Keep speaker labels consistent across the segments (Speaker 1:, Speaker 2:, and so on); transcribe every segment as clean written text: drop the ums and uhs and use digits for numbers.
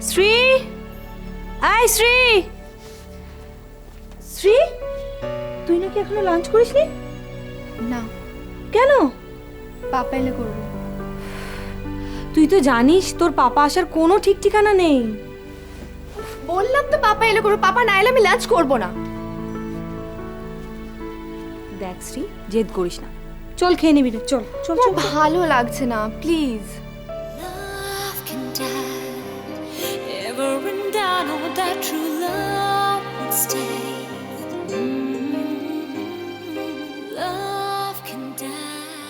Speaker 1: শ্রী, আয় শ্রী। শ্রী, তুই নাকি এখনো লাঞ্চ করিসনি?
Speaker 2: না।
Speaker 1: কেন?
Speaker 2: পাপা এলে করবো।
Speaker 1: তুই তো জানিস তোর পাপা আসার কোনো ঠিক ঠিকানা নেই।
Speaker 2: বললাম তো পাপা এলে করবো, পাপা না এলে আমি লাঞ্চ করবো না।
Speaker 1: দেখ শ্রী, জেদ করিস না, চল খেয়ে নিবি রে, চল চল চল।
Speaker 2: ভালো লাগছে না, please.
Speaker 3: Love can die, ever and down, oh, that true love would stay. Love can die,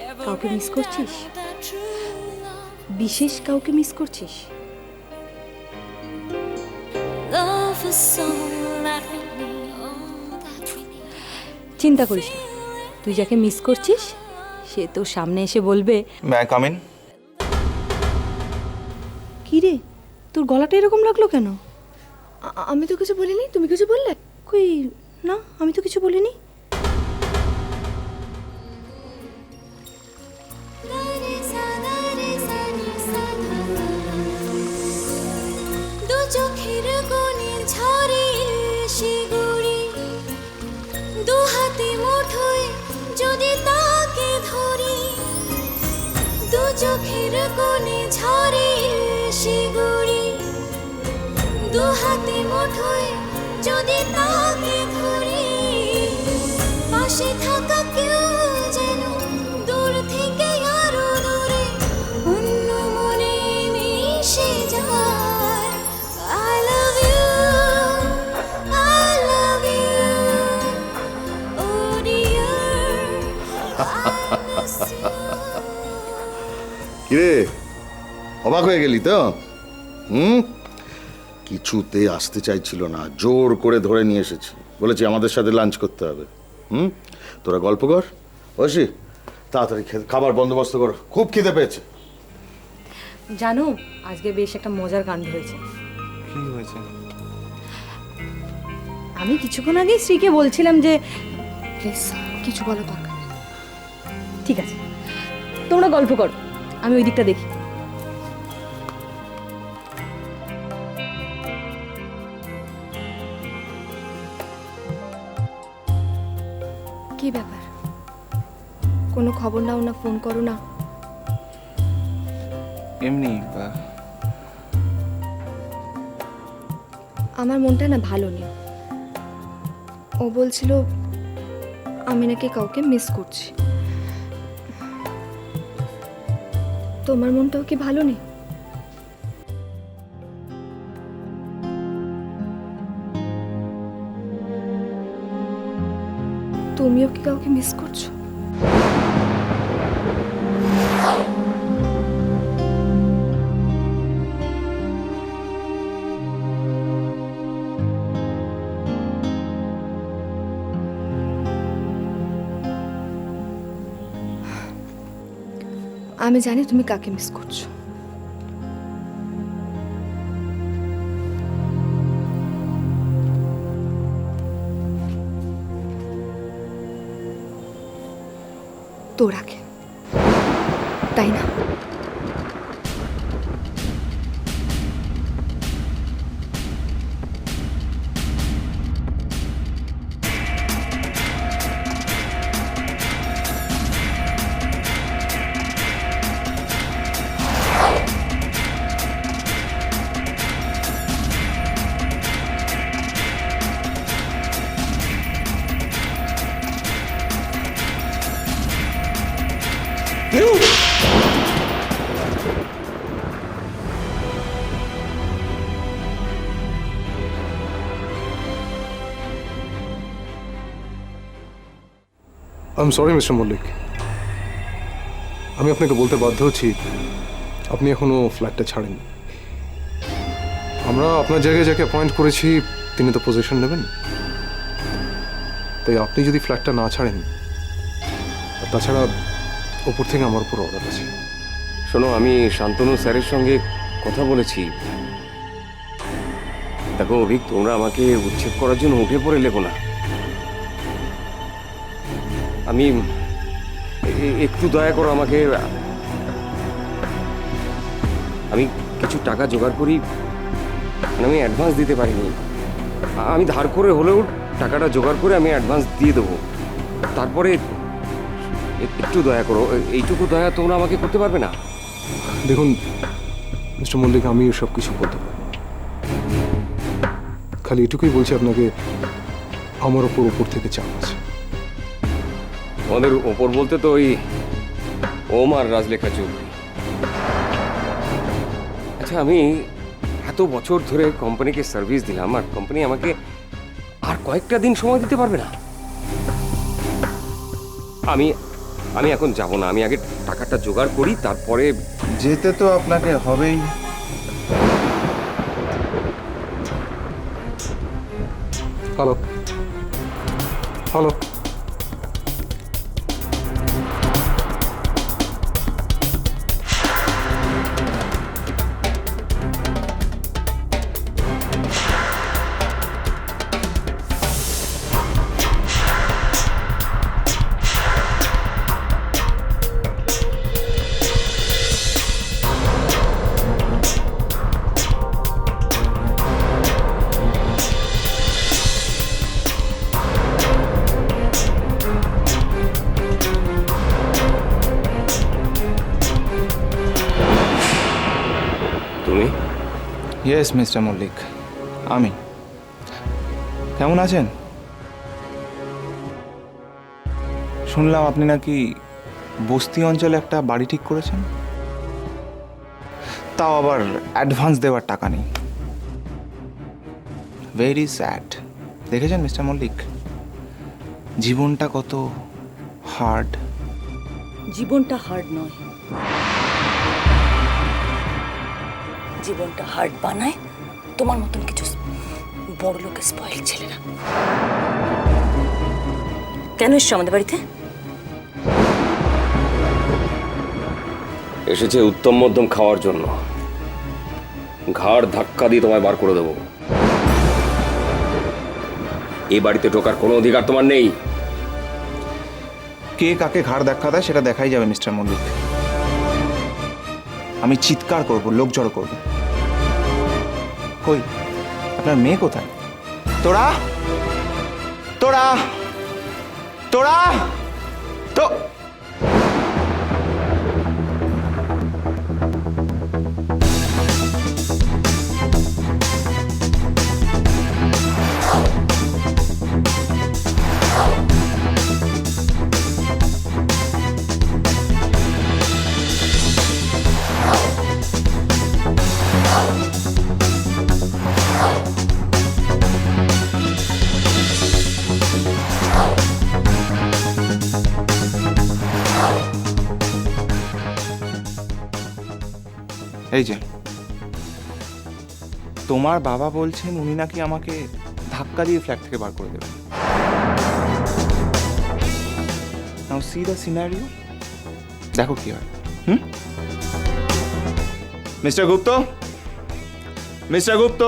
Speaker 3: ever
Speaker 1: কাউকে
Speaker 3: and
Speaker 1: মিস করছিস?
Speaker 3: down, oh, that true love.
Speaker 1: বিশেষ কাউকে মিস করছিস?
Speaker 3: Love is all that we need, all that we need.
Speaker 1: চিন্তা করিস না, তুই যাকে মিস করছিস সে তোর সামনে এসে বলবে।
Speaker 4: মে কাম ইন?
Speaker 1: কি রে, তোর গলাটা এরকম লাগলো কেন?
Speaker 2: আমি তো কিছু বলিনি, তুমি কিছু বললে?
Speaker 1: কই না, আমি তো কিছু বলিনি।
Speaker 3: দু চোখের কোণে ঝরে শিগুড়ি, দু হাতে মুঠোয় যদি তাকে ধরি, দু চোখের কোণে ঝরে শিগুড়ি, দু হাতে মুঠোয় যদি তাকে ধরি, পাশে থাকা কেউ যেন দূর থেকে আরো দূরে অন্য মনে মিশে যায়। I love you, I love you, oh dear, I miss you.
Speaker 5: কিরে, অবাক হয়ে গেলি তো? কিছুতে আসতে চাইছিল না, জোর করে ধরে নিয়ে এসেছি, বলেছি আমাদের সাথে লাঞ্চ করতে হবে। তোরা গল্প কর, বসি তাড়াতাড়ি খাবার বন্দোবস্ত কর, খুব খিদে পেয়েছে।
Speaker 1: জানো আজকে বেশ একটা মজার কাণ্ড হয়েছে।
Speaker 4: কি হয়েছে?
Speaker 1: আমি কিছুক্ষণ আগেই শ্রীকে বলছিলাম যে,
Speaker 2: প্লিজ কিছু বলো দরকার।
Speaker 1: ঠিক আছে তোমরা গল্প করো, আমি ওই দিকটা দেখি।
Speaker 2: কি ব্যাপার? কোনো খবর নাও না, ফোন করো না।
Speaker 4: এমনি
Speaker 2: আমার মনটা না ভালো নেই। ও বলছিল আমি নাকি কাউকে মিস করছি। তোমার মনটাও কি ভালো নেই? তুমিও কি কাউকে মিস করছো? আমি জানি তুমি কাকে মিস করছো। তোরাকে, তাই না?
Speaker 6: I am sorry mister Mallick, আমি আপনাকে বলতে বাধ্য হচ্ছি আপনি এখনো ফ্ল্যাটটা ছাড়েননি। আমরা আপনার জায়গায় যাকে অ্যাপয়েন্ট করেছি তিনি তো পজিশন নেবেন, তাই আপনি যদি ফ্ল্যাটটা না ছাড়েন, আর তাছাড়া ওপর থেকে আমার উপর অর্ডার আছে।
Speaker 7: শোনো, আমি শান্তনু স্যারের সঙ্গে কথা বলেছি। দেখো অভিক, তোমরা আমাকে উচ্ছেদ করার জন্য উঠে পড়ে লেখো না। আমি একটু দয়া করো আমাকে। আমি কিছু টাকা জোগাড় করি, মানে আমি অ্যাডভান্স দিতে পারিনি। আমি ধার করে হলেও টাকাটা জোগাড় করে আমি অ্যাডভান্স দিয়ে দেবো। তারপরে একটু দয়া করো, এইটুকু দয়া তোমরা আমাকে করতে পারবে না?
Speaker 6: দেখুন মিস্টার মল্লিক, আমি সব কিছু করতে পারি, খালি এটুকুই বলছি আপনাকে, আমার ওপর থেকে চাপ আছে।
Speaker 7: তোমাদের ওপর বলতে তো ওই ওম আর রাজলেখা চৌধুরী। আচ্ছা, আমি এত বছর ধরে কোম্পানিকে সার্ভিস দিলাম, আর কোম্পানি আমাকে আর কয়েকটা দিন সময় দিতে পারবে না? আমি এখন যাব না, আমি আগে টাকাটা জোগাড় করি, তারপরে
Speaker 4: যেতে তো আপনাকে হবেই।
Speaker 6: হ্যালো হ্যালো,
Speaker 7: তুমি
Speaker 4: ইয়েস মিস্টার মল্লিক, আমি। কেমন আছেন? শুনলাম আপনি নাকি বস্তি অঞ্চলে একটা বাড়ি ঠিক করেছেন, তাও আবার অ্যাডভান্স দেওয়ার টাকা নেই। Very sad. দেখেছেন মিস্টার মল্লিক, জীবনটা কত হার্ড।
Speaker 1: জীবনটা হার্ড নয়, জীবনটা হার্ড বানায় তোমার মতন কিছু বড় লোকের স্পয়েল ছেলেরা। কেন এসছো আমাদের বাড়িতে?
Speaker 7: এসেছে উত্তম মধ্যম খাওয়ার জন্য। ঘাড় ধাক্কা দিয়ে তোমায় বার করে দেবো। এই বাড়িতে ঢোকার কোনো অধিকার তোমার নেই।
Speaker 4: কে কাকে ঘাড় ধাক্কা দেয় সেটা দেখাই যাবে মিস্টার মল্লিক। আমি চিৎকার করব, লোক জড়ো করব। কই আপনার মেয়ে কোথায়? তোরা তোরা তোরা তো এই যে তোমার বাবা বলছেন উনি নাকি আমাকে ধাক্কা দিয়ে ফ্ল্যাট থেকে বার করে দেবেন। নাও সি দ্য সিনারিও, দেখো কি হয়। মিস্টার গুপ্ত, মিস্টার গুপ্ত।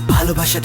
Speaker 8: ভালোবাসা